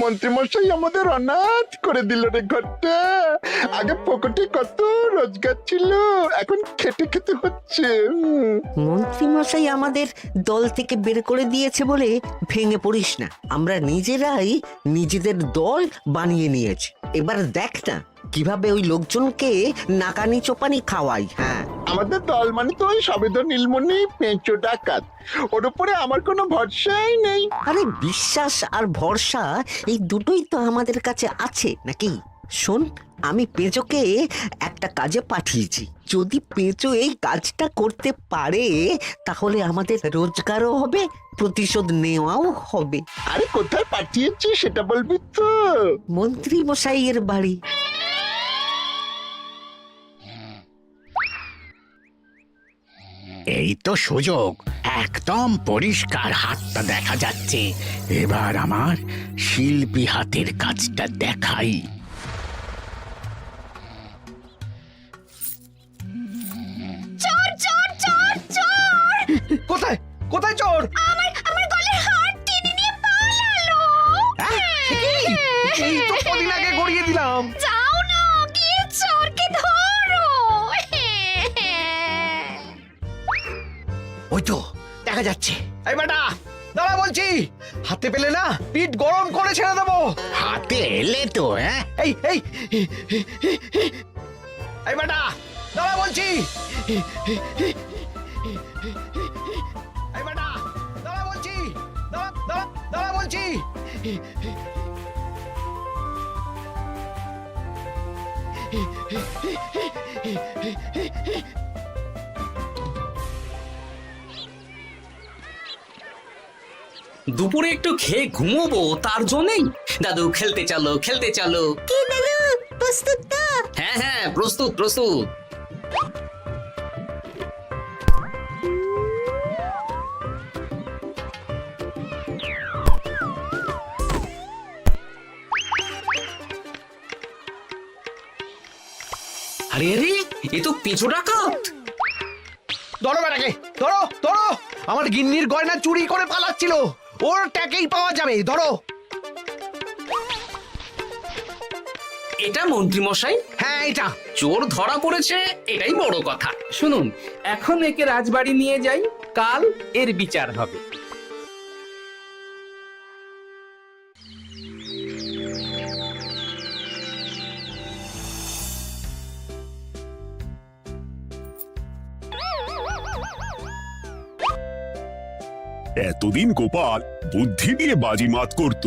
মন্ত্রীমশাই আমাদের অনাথ করে দিল রে ঘরটা। আগে পকেটে কত রোজগার ছিল, এখন খেটে খেতে হচ্ছে। মন্ত্রী মশাই আমাদের দল থেকে বের করে দিয়েছে বলে ভেঙে পড়িস না, আমরা নিজেরাই নিজেদের দল বানিয়ে নিয়েছি। এবার দেখ না কিভাবে ওই লোকজনকে নাকানি চোপানি খাওয়াই। হ্যাঁ, আমাদের দল মানে তো ওই সবেদন নীলমণি পেঁচো ডাকাত, ওর উপরে আমার কোনো ভরসাই নেই। আরে বিশ্বাস আর ভরসা এই দুটোই তো আমাদের কাছে আছে নাকি? শোন, আমি পেঁচোকে একটা কাজে পাঠিয়েছি। যদি পেঁচো এই কাজটা করতে পারে তাহলে আমাদের রোজগারও হবে, প্রতিশোধ নেওয়াও হবে। আরে কোথায় পাঠিয়েছি সেটা বলবি তো? মন্ত্রী মশাইয়ের বাড়ি। এই তো সুযোগ, একদম পরিষ্কার হাতটা দেখা যাচ্ছে। এবার আমার শিল্পী হাতের কাজটা দেখাই। চোর চোর চোর চোর! কোথায় কোথায় চোর? আমার গলার হার টেনে নিয়ে পালালো। এই তো কদিন আগে গড়িয়ে দিলাম। যাও না, গিয়ে চোরকে ধরো। ওই তো দেখা যাচ্ছে। এই বেটা দাঁড়া বলছি, হাতে পেলে না পিঠ গরম করে ছেড়ে দেবো। হাতে এলে তো এই এই এই বেটা দাঁড়া বলছি। এই বেটা দাঁড়া বলছি, দাঁড়া দাঁড়া দাঁড়া বলছি। দুপুরে একটু খেয়ে ঘুমোবো তার জন্যই। দাদু খেলতে চলো খেলতে চলো। কি দাদু, প্রস্তুত তো? হ্যাঁ হ্যাঁ, প্রস্তুত প্রস্তুত। আরে আরে, এ তো পিছু ডাকাত। ধরো বেটাকে, ধরো ধরো, আমার গিন্নির গয়না চুরি করে পালাচ্ছিল, ওর ট্যাকেই পাওয়া যাবে। ধরো। এটা মন্ত্রী মশাই, হ্যাঁ এটা। চোর ধরা পড়েছে, এটাই বড় কথা। শুনুন, এখন একে রাজবাড়ি নিয়ে যাই, কাল এর বিচার হবে। এতদিন গোপাল বুদ্ধি দিয়ে বাজিমাত করত,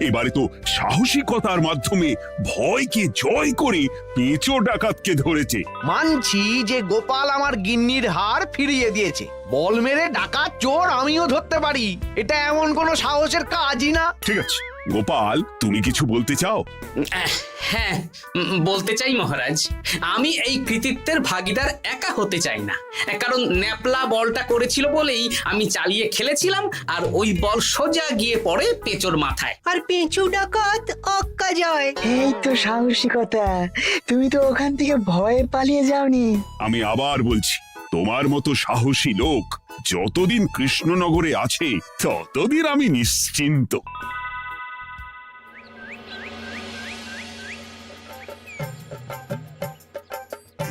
এবারে তো সাহসিকতার মাধ্যমে ভয়কে জয় করে পেঁচো ডাকাতকে ধরেছে। মানছি যে গোপাল আমার গিন্নির হার ফিরিয়ে দিয়েছে, বল মেরে ডাকাত চোর আমিও ধরতে পারি, এটা এমন কোনো সাহসের কাজই না। ঠিক আছে গোপাল, তুমি কিছু বলতে চাও? হ্যাঁ, বলতে চাই মহারাজ, আমি এই কৃতিত্বের ভাগীদার একা হতে চাই না। কারণ ন্যাপলা বলটা করেছিল বলেই আমি চালিয়ে খেলেছিলাম, আর ওই বল সোজা গিয়ে পড়ে পেঁচোর মাথায়। আর পেঁচু ডাকাত অক্কা যায়। এই তো সাহসিকতা, তুমি তো ওখান থেকে ভয়ে পালিয়ে যাওনি। আমি আবার বলছি, তোমার মতো সাহসী লোক যতদিন কৃষ্ণনগরে আছে ততদিন আমি নিশ্চিন্ত।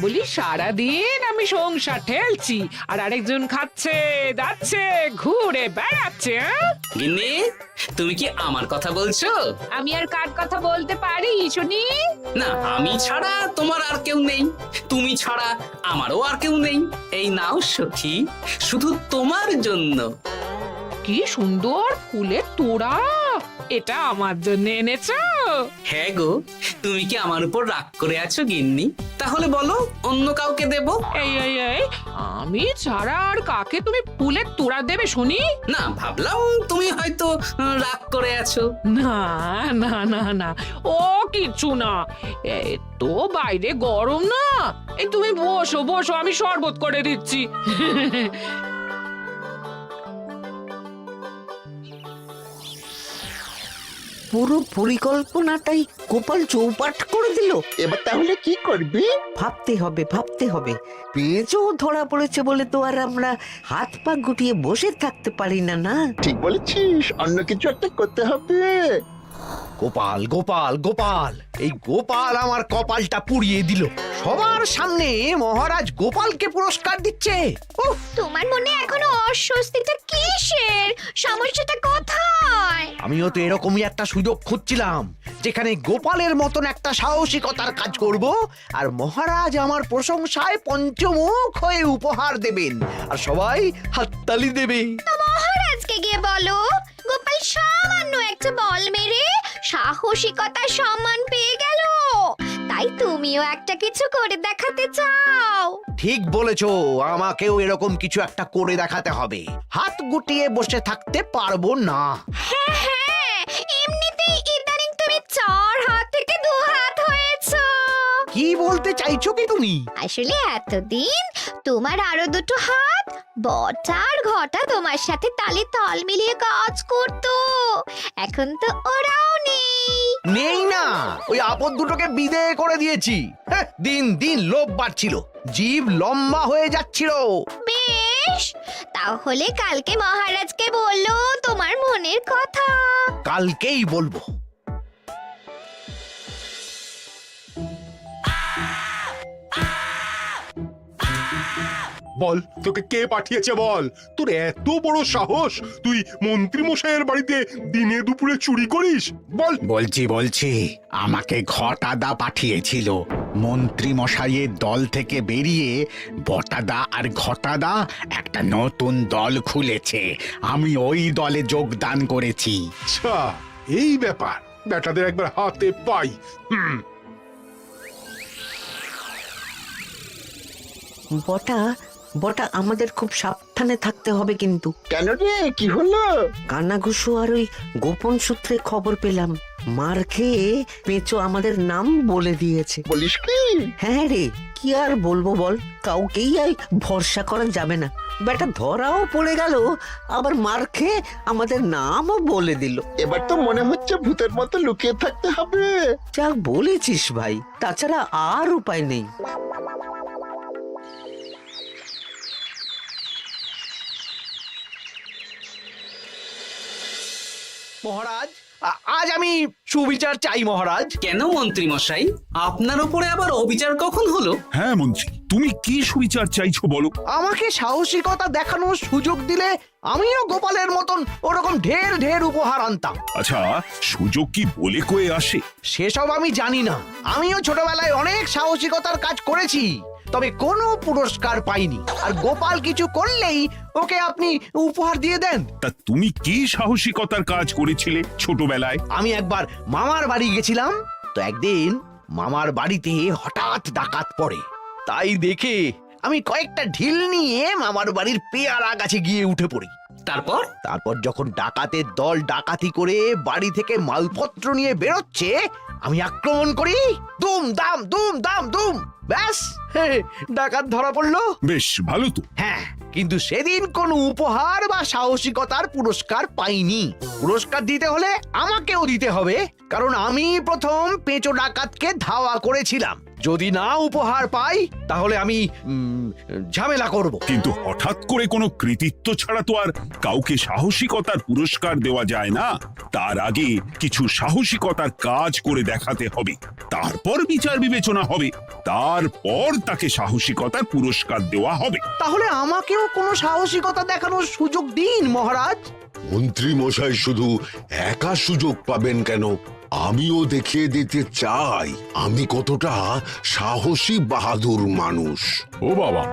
বলি সারাদিন আমি সংসার ঠেলছি আর আরেকজন খাচ্ছে যাচ্ছে ঘুরে বেড়াচ্ছে। গিন্নি, তুমি কি আমার কথা বলছো? আমি আর কার কথা বলতে পারি শুনি? না, আমি ছাড়া তোমার আর কেউ নেই, তুমি ছাড়া আমারও আর কেউ নেই। এই নাও সখী, শুধু তোমার জন্য। কি সুন্দর ফুলের তোড়া, এটা আমার জন্য এনেছো? হ্যাঁ গো, তুমি কি আমার উপর রাগ করে আছো গিন্নি? তাহলে বলো, অন্য কাউকে দেব? এই এই এই, আমি ছাড়া আর কাকে তুমি ফুলের তোড়া দেবে শুনি? না, ভাবলাম তুমি হয়তো রাগ করে আছো। না না না না, ও কিচ্ছু না। এই তো বাইরে গরম না, এই তুমি বসো বসো, আমি শরবত করে দিচ্ছি। পুরো পরিকল্পনাটাই গোপাল চৌপাট করে দিল। এবার তাহলে কি করবি? ভাবতে হবে ভাবতে হবে। পেঁচো ধরা পড়েছে বলে তো আর আমরা হাত পা গুটিয়ে বসে থাকতে পারি না। না, ঠিক বলেছিস, অন্য কিছু একটা করতে হবে। গোপাল গোপাল গোপাল, এই গোপাল আমার কপালটা পুড়িয়ে দিল। সবার সামনে মহারাজ গোপালকে পুরস্কার দিচ্ছে। উফ, তোমার মনে এখনো অস্বস্তিটা কিসের? সমস্যাটা কোথায়? আমিও তো এরকমই একটা সুযোগ খুঁজছিলাম, যেখানে গোপালের মতন একটা সাহসিকতার কাজ করব, আর মহারাজ আমার প্রশংসায় পঞ্চমুখ হয়ে উপহার দেবেন, আর সবাই হাততালি দেবে। তো মহারাজকে গিয়ে বলো, গোপাল সামান্য একটা বল মেরে সাহসিকতার সম্মান পেয়ে গেল, তাই তুমিও একটা কিছু করে দেখাতে চাও। ঠিক বলেছো, আমাকেও এরকম কিছু একটা করে দেখাতে হবে। হাত গুটিয়ে বসে থাকতে পারবো না। হ্যাঁ হ্যাঁ, এমনিতেই ইদানিং তুমি 4 হাত থেকে 2 হাত হয়েছো। কি বলতে চাইছো কি তুমি? আসলে এতদিন তোমার আরো 2টো হাত বটা আর ঘটা তোমার সাথে তালে তাল মিলিয়ে কাজ করতো, এখন তো ওরাও নেই। নেই না, ওই আপদ দুটোকে বিদেয় করে দিয়েছি। হ্যাঁ, দিন দিন লোভ বাড়ছিল, জীব লম্বা হয়ে যাচ্ছিল। বেশ, তাহলে কালকে মহারাজকে বললো তোমার মনের কথা। কালকেই বলবো। বল, তোকে কে পাঠিয়েছে বল? তোর এত বড় সাহস, তুই মন্ত্রী মশাইয়ের বাড়িতে দিনে দুপুরে চুরি করিস? বল। বলছি আমাকে ঘটাদা পাঠিয়েছিল। মন্ত্রী মশাইয়ের দল থেকে বেরিয়ে বটাদা আর ঘটাদা একটা নতুন দল খুলেছে, আমি ওই দলে যোগদান করেছি। আচ্ছা, এই ব্যাপার। বেটাদের একবার হাতে পাই। বটা বটা আমাদের খুব সাবধানে থাকতে হবে কিন্তু। কেন রে, কি হলো? কানাঘুষো আর ওই গোপন সূত্রে খবর পেলাম, মার খেয়ে পেঁচো আমাদের নাম বলে দিয়েছে। বলিস কি? হ্যাঁ রে, কি আর বলবো বল, কাউকেই আর ভরসা করা যাবে না। বেটা ধরাও পড়ে গেল, আবার মার খেয়ে আমাদের নামও বলে দিল। এবার তো মনে হচ্ছে ভূতের মতো লুকিয়ে থাকতে হবে। যা বলেছিস ভাই, তাছাড়া আর উপায় নেই। মহারাজ, আজ আমি সুবিচার চাই মহারাজ। কেন মন্ত্রী মশাই, আপনার উপরে আবার অবিচার কখন হলো? হ্যাঁ মন্ত্রী, তুমি কি সুবিচার চাইছো বলো? আমাকে সাহসিকতা দেখানোর সুযোগ দিলে আমিও গোপালের মতন ওরকম ঢের ঢের উপহার আনতাম। আচ্ছা, সুযোগ কি বলে কয়ে আসে? সেসব আমি জানি না। আমিও ছোটবেলায় অনেক সাহসিকতার কাজ করেছি, তবে কোনো পুরস্কার পাইনি। আর গোপাল কিছু করলেই ওকে আপনি উপহার দিয়ে দেন। তা তুমি কি সাহসিকতার কাজ করেছিলে ছোটবেলায়? আমি একবার মামার বাড়ি গেছিলাম, তো একদিন মামার বাড়িতে হঠাৎ ডাকাত পড়ে। তাই দেখে আমি কয়েকটা ঢিল নিয়ে মামার বাড়ির পেয়ারা গাছে গিয়ে উঠে পড়ি। তারপর যখন ডাকাতের দল ডাকাতি করে বাড়ি থেকে মালপত্র নিয়ে বেরোচ্ছে, আমি আক্রমণ করি। দুম দাম দুম দাম দুম, ব্যাস, ডাকাত ধরা পড়লো। বেশ ভালো তো। হ্যাঁ, কিন্তু সেদিন কোনো উপহার বা সাহসিকতার পুরস্কার পাইনি। পুরস্কার দিতে হলে আমাকেও দিতে হবে, কারণ আমি প্রথম পেঁচো ডাকাতকে ধাওয়া করেছিলাম। যদি না উপহার পাই তাহলে আমি ঝামেলা করব। কিন্তু হঠাৎ করে কোনো কৃতিত্ব ছাড়া তো আর কাউকে সাহসিকতার পুরস্কার দেওয়া যায় না। তার আগে কিছু সাহসিকতার কাজ করে দেখাতে হবে, তারপর বিচার বিবেচনা হবে, তারপর তাকে সাহসিকতার পুরস্কার দেওয়া হবে। তাহলে আমাকেও কোনো সাহসিকতা দেখানোর সুযোগ দিন মহারাজ। মন্ত্রী মশাই শুধু একা সুযোগ পাবেন কেন, আমিও দেখিয়ে দিতে চাই আমি কতটা সাহসী বাহাদুর মানুষ। ও বাবা,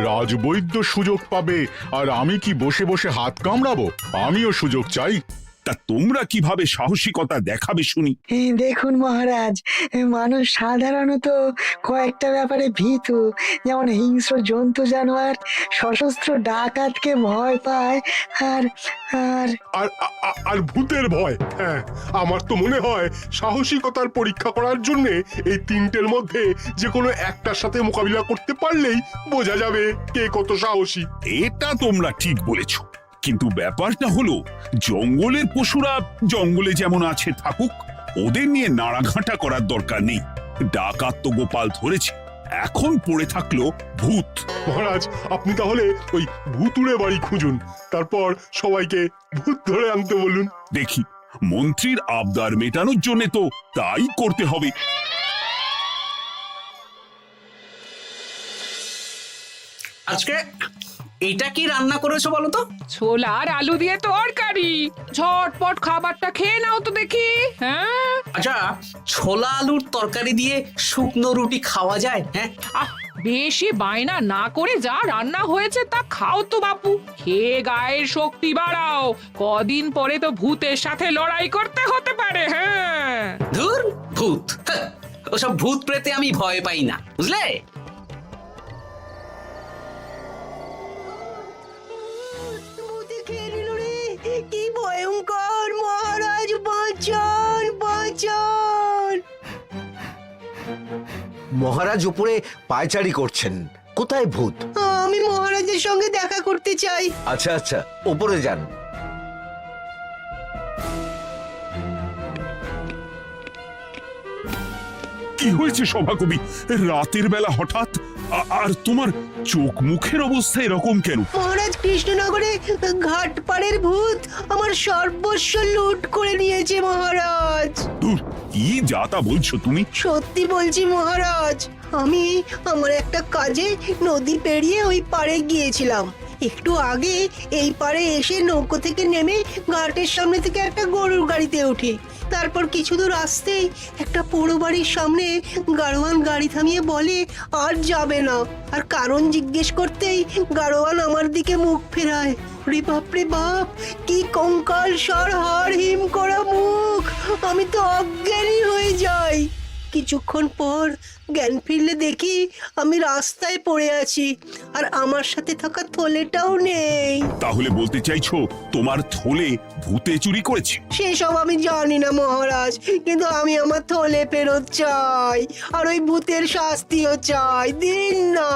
রাজবৈদ্য সুযোগ পাবে আর আমি কি বসে বসে হাত কামড়াবো? আমিও সুযোগ চাই। তা তোমরা কিভাবে সাহসিকতা দেখাবে শুনি? দেখুন মহারাজ, মানুষ সাধারণত কয়েকটা ব্যাপারে ভীতু, যেমন হিংস্র জন্তু জানোয়ার, সশস্ত্র ডাকাতকে ভয় পায়, আর আর আর আর ভূতের ভয়। হ্যাঁ, আমার তো মনে হয় সাহসিকতার পরীক্ষা করার জন্য এই তিনটের মধ্যে যে কোনো একটার সাথে মোকাবিলা করতে পারলেই বোঝা যাবে কে কত সাহসী। এটা তোমরা ঠিক বলেছ, কিন্তু ব্যাপারটা হলো জঙ্গলের পশুরা জঙ্গলে যেমন আছে থাকুক, ওদের নিয়ে নাড়াঘাটা করার দরকার নেই। ডাকাত তো গোপাল ধরেছে, এখন পড়ে থাকলো ভূত। মহারাজ, আপনি তাহলে ওই ভূতুড়ে বাড়ি খুঁজুন, তারপর সবাইকে ভূত ধরে আনতে বলুন। দেখি মন্ত্রীর আবদার মেটানোর জন্য তো তাই করতে হবে। আজকে এটা কি রান্না করেছো বলো তো? ছোলা আর আলু দিয়ে তরকারি, ঝটপট খাবারটা খেয়ে নাও তো দেখি। হ্যাঁ, আচ্ছা, ছোলা আলুর তরকারি দিয়ে শুকনো রুটি খাওয়া যায়? হ্যাঁ, আহ বেশি বায়না না করে যা রান্না হয়েছে তা খাও তো বাপু, খেয়ে গায়ের শক্তি বাড়াও। কদিন পরে তো ভূতের সাথে লড়াই করতে হতে পারে। হ্যাঁ, ধুর ভূত, হ্যাঁ, ওসব ভূত প্রেতে আমি ভয় পাই না, বুঝলে? কি ভয়ঙ্কর! মহারাজ বাঁচান, বাঁচান! মহারাজ উপরে পায়চারি করছেন, কোথায় ভূত? আমি মহারাজের সঙ্গে দেখা করতে চাই। আচ্ছা আচ্ছা, উপরে যান। কি হয়েছে সভাকবি? রাতের বেলা হঠাৎ আর তোমার চোখ মুখের অবস্থা এরকম কেন? মহারাজ, কৃষ্ণনগরে ঘাটপাড়ের ভূত আমার সর্বস্ব লুট করে নিয়েছে মহারাজ। ধুর, কি যা তা বলছো তুমি? সত্যি বলছি মহারাজ, আমি আমার একটা কাজে নদী পেরিয়ে ওই পাড়ে গিয়েছিলাম। একটু আগে এই পাড়ে এসে নৌকো থেকে নেমে ঘাটের সামনে থেকে একটা গরুর গাড়িতে উঠি। তারপর কিছু দূর আসতেই একটা পোড়ো বাড়ির সামনে গাড়োয়ান গাড়ি থামিয়ে বলে আর যাবে না। আর কারণ জিজ্ঞেস করতেই গাড়োয়ান আমার দিকে মুখ ফেরায়। রে বাপ রে বাপ, কি কঙ্কাল সার হাড় হিম করা মুখ! আমি তো অজ্ঞানী হয়ে যাই। কিছুক্ষণ পর জ্ঞান ফিরলে দেখি আমি রাস্তায় পড়ে আছি, আর আমার সাথে থাকা থলেটাও নেই। তাহলে বলতে চাইছো তোমার থলে ভূতে চুরি করেছে? সেসব আমি জানি না মহারাজ, কিন্তু আমি আমার থলে ফেরত চাই, আর ওই ভূতের শাস্তিও চাই। দিন না।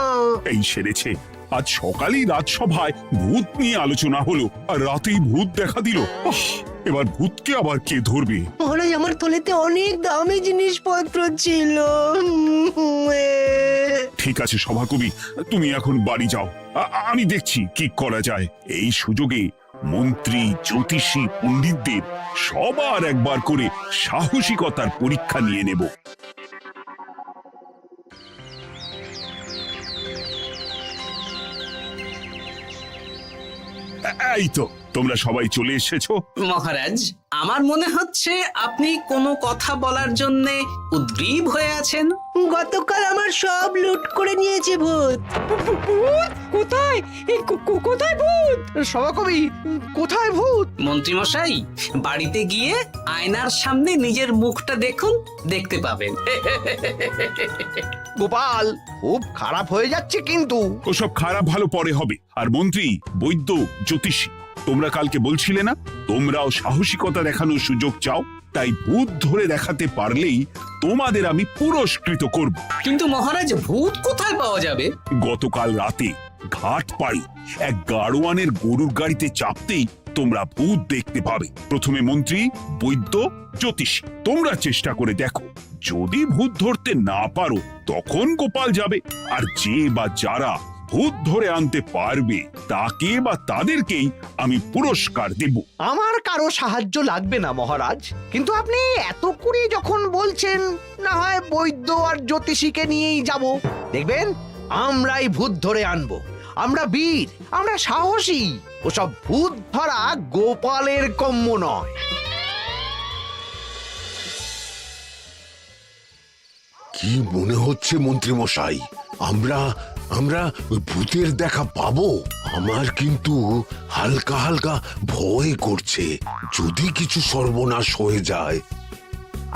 এই সেরেছে, আজ সকালেই রাজসভায় ভূত নিয়ে আলোচনা হলো আর রাতেই ভূত দেখা দিল। এবার ভূতকে আবার কে ধরবে? মহারাজ, আমার থলেতে অনেক দামি জিনিসপত্র ছিল। ঠিক আছে সভাকবি, তুমি এখন বাড়ি যাও, আমি দেখছি কি করা যায়। এই সুযোগে মন্ত্রী, জ্যোতিষী, পণ্ডিতদের সবার একবার করে সাহসিকতার পরীক্ষা নিয়ে নেব। এই তো তোমরা সবাই চলে এসেছো। মহারাজ, আমার মনে হচ্ছে আপনি কোনো কথা বলার জন্য উদ্গ্রীব হয়ে আছেন। গতকাল আমার সব লুট করে নিয়েছে ভূত। কোথায়? কোথায় ভূত? সভাকবি, কোথায় ভূত? মন্ত্রী মশাই, বাড়িতে গিয়ে আয়নার সামনে নিজের মুখটা দেখুন, দেখতে পাবেন। গোপাল, খুব খারাপ হয়ে যাচ্ছে কিন্তু। ওসব খারাপ ভালো পরে হবে। আর মন্ত্রী, বৈদ্য, জ্যোতিষী, তোমরা কালকে বলছিলে না তোমরাও সাহসিকতা দেখানোর সুযোগ চাও? তাই ভূত ধরে দেখাতে পারলেই তোমাদের আমি পুরস্কৃত করব। কিন্তু মহারাজ, ভূত কোথায় পাওয়া যাবে? গতকাল রাতে ঘাট পাড়ি এক গাড়োয়ানের গরুর গাড়িতে চাপতেই তোমরা ভূত দেখতে পাবে। প্রথমে মন্ত্রী, বৈদ্য, জ্যোতিষী, তোমরা চেষ্টা করে দেখো। যদি ভূত ধরতে না পারো তখন গোপাল যাবে, আর যে বা যারা ভূত ধরে আনতে পারবে তাকে বা তাদেরকেই আমি পুরস্কার দেব। আমার কারো সাহায্য লাগবে না মহারাজ, কিন্তু আপনি এত করে যখন বলছেন, না হয় বৈদ্য আর জ্যোতিষীকে নিয়েই যাব। দেখবেন আমরাই ভূত ধরে আনবো। আমরা বীর, আমরা সাহসী। ওসব ভূত ধরা গোপালের কম্য নয়। কি মনে হচ্ছে মন্ত্রী মশাই, আমরা আমরা ওই ভূতের দেখা পাবো? আমার কিন্তু হালকা হালকা ভয় করছে, যদি কিছু সর্বনাশ হয়ে যায়।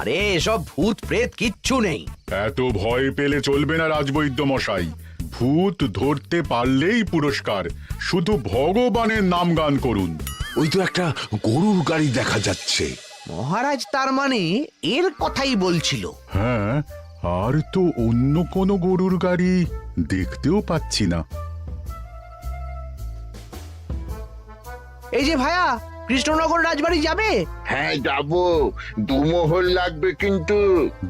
আরে এসব ভূত প্রেত কিচ্ছু নেই। এত ভয় পেলে চলবে না রাজবৈদ্য মশাই। ভূত ধরতে পারলেই পুরস্কার, শুধু ভগবানের নাম গান করুন। ওই তো একটা গরুর গাড়ি দেখা যাচ্ছে। মহারাজ তার মানে এর কথাই বলছিল। হ্যাঁ, আর তো অন্য কোনো গরুর গাড়ি দেখতেও পাচ্ছি না। এই যে ভায়া, কৃষ্ণনগর রাজবাড়ি যাবে? হ্যাঁ যাব, 2 মোহর লাগবে কিন্তু।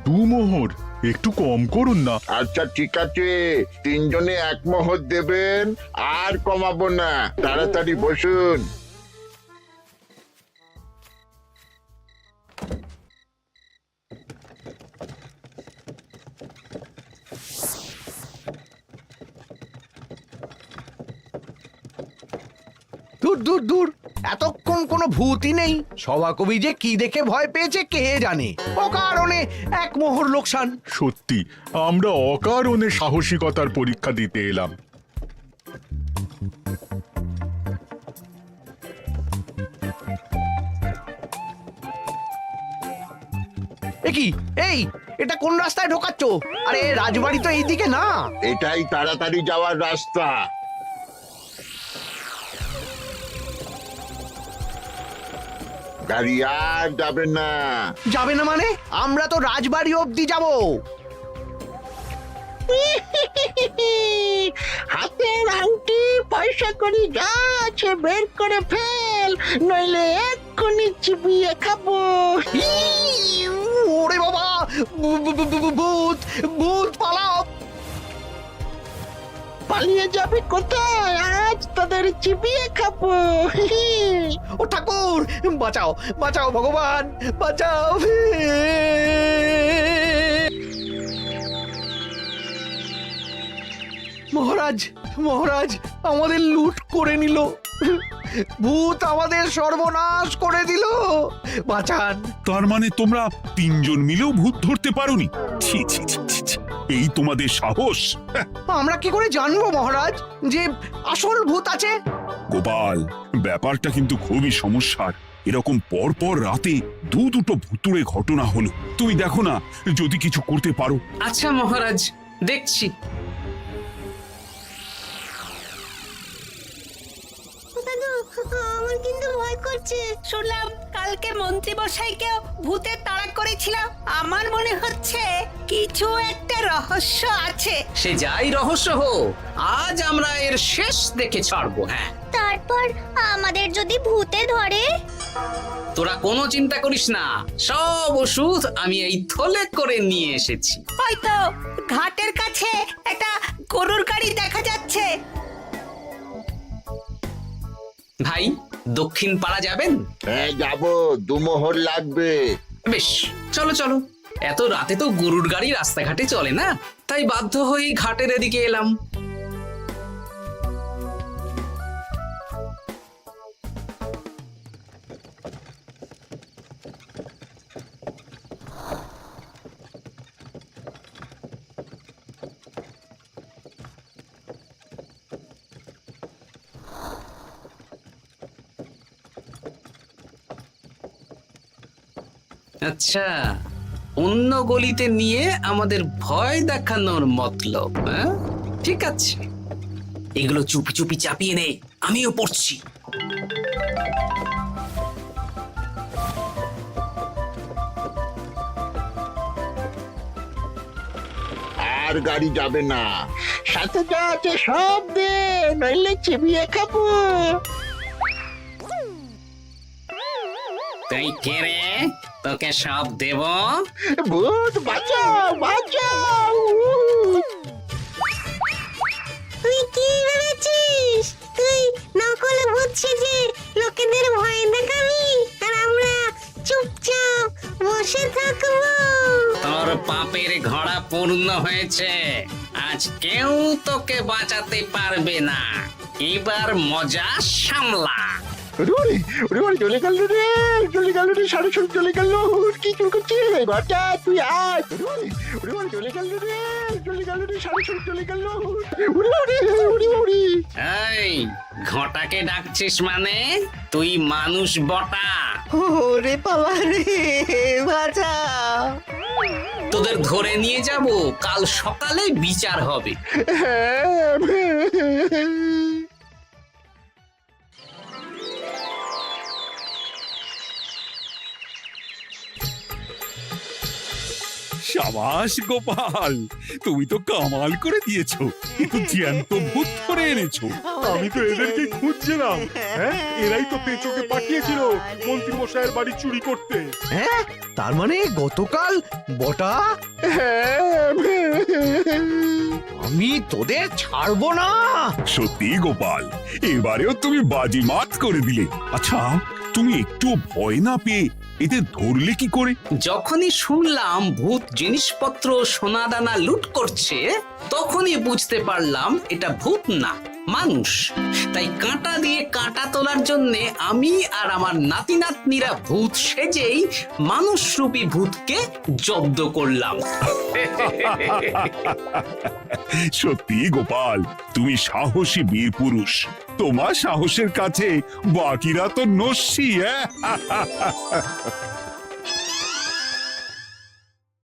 2 মোহর একটু কম করুন না। আচ্ছা ঠিক আছে, 3 জনে 1 মোহর দেবেন, আর কমাবো না। তাড়াতাড়ি বসুন। দূর দূর দূর, এতক্ষণ কোনো ভূতই নেই। সভাকবি যে কি দেখে ভয় পেয়েছে কে জানে। অকারণে এক মোহর লোকসান। সত্যি আমরা অকারণে সাহসিকতার পরীক্ষা দিতে এলাম। কি এই, এটা কোন রাস্তায় ঢোকাচ্ছ? আরে রাজবাড়ি তো এইদিকে না। এটাই তাড়াতাড়ি যাওয়ার রাস্তা। গাড়ি আর যাবে না। যাবে না মানে? আমরা তো রাজবাড়ি অবধি যাব। হাতের আংটি পয়সা করি যা আছে বের করে ফেল, নইলে এক্ষুনি চিবিয়ে খাবো। ওরে বাবা, ভূত ভূত, পালাও। পালিয়ে যাবে কোথায়? আজ তাদের চিবিয়ে খাবো। ও ঠাকুর, বাঁচাও বাঁচাও ভগবান, বাঁচাও। মহারাজ মহারাজ, আমাদের লুট করে নিল। ভূত আমাদের সর্বনাশ করে দিল। বাঁচান। তার মানে তোমরা তিনজন মিলেও ভূত ধরতে পারোনি? ছি ছি ছি ছি ছি। এই তোমাদের সাহস! আমরা কি করে জানবো মহারাজ যে আসল ভূত আছে? গোপাল, ব্যাপারটা কিন্তু খুবই সমস্যার। এরকম পর পর রাতে দুটো ভুতুড়ে ঘটনা হলো। তুমি দেখো না, যদি কিছু করতে পারো। আচ্ছা মহারাজ, দেখছি। আমার কিন্তু ভয় করছে। শুনলাম কালকে মন্ত্রী মশাইকেও ভূতের তাড়া করেছিল। আমার মনে হচ্ছে কিছু একটা রহস্য আছে। সে যাই রহস্য হোক, আজ আমরা এর শেষ দেখে ছাড়বো। হ্যাঁ, তারপর আমাদের যদি ভূতে ধরে? তোরা কোনো চিন্তা করিস না, সব ওষুধ আমি এই থলে করে নিয়ে এসেছি। হয়তো ঘাটের কাছে একটা গরুর গাড়ি দেখা যাচ্ছে। ভাই, দক্ষিণ পাড়া যাবেন? হ্যাঁ যাবো, দুমোহর লাগবে। বেশ, চলো চলো। এত রাতে তো গরুর গাড়ি রাস্তাঘাটে চলে না, তাই বাধ্য হয়ে ঘাটের এদিকে এলাম। আচ্ছা, অন্য গলিতে নিয়ে আমাদের ভয় দেখানোর মতলব? হ্যাঁ, ঠিক আছে, এগুলো চুপি চুপি চাপিয়ে নে, আমিও পড়ছি। আর গাড়ি যাবে না। সাথে যা আছে সব দে, নইলে চিবিয়ে খাবো। তুই কে রে? তোকে সব দেব? ভূত বাঁচাও বাঁচাও। তুই কি ভেবেছিস? তুই নকল ভূত সেজে লোকেদের ভয় দেখাবি আর আমরা চুপচাপ বসে থাকবো? তোর পাপের ঘোড়া পূর্ণ হয়েছে। আজ কেউ তোকে বাঁচাতে পারবে না। এবার মজা সামলা। চলে গেল রে, চলে গেল রে, সাড়ে ছড়ে চলে গেল। কি চুল করছিস ঘটা? তুই আয়। চলে গেল রে, চলে গেল রে, সাড়ে ছড়ে চলে গেল। এই ঘটাকে ডাকছিস মানে? তুই মানুষ বটা। ওরে বাবা রে, বাঁচা। তোদের ধরে নিয়ে যাব, কাল সকালে বিচার হবে। সাবাস গোপাল, তুমি তো কামাল করে দিয়েছো। কিন্তু জ্যান্ত ভূত ধরে এনেছো। আমি তো এদেরকে খুঁজছিলাম। হ্যাঁ, এরাই তো পেঁচোকে পাঠিয়েছিল মন্ত্রী মশাইয়ের বাড়ি চুরি করতে। হ্যাঁ, তার মানে গতকাল বটা। আমি তোদের ছাড়বো না। সত্যি গোপাল, এবারেও তুমি বাজিমাত করে দিলে। আচ্ছা, তুমি একটু ভয় না পেয়ে এদের ধরলে কি করে? যখনই শুনলাম ভূত জিনিসপত্র সোনাদানা লুট করছে, তখনই বুঝতে পারলাম এটা ভূত না, মানুষ। তাই কাঁটা দিয়ে কাঁটা তোলার জন্য আমি আর আমার নাতি নাতনিরা ভূত সেজেই মানুষরূপী ভূতকে জব্দ করলাম। সত্যি গোপাল, তুমি সাহসী বীর পুরুষ। তোমার সাহসের কাছে বাকিরা তো নস্যি।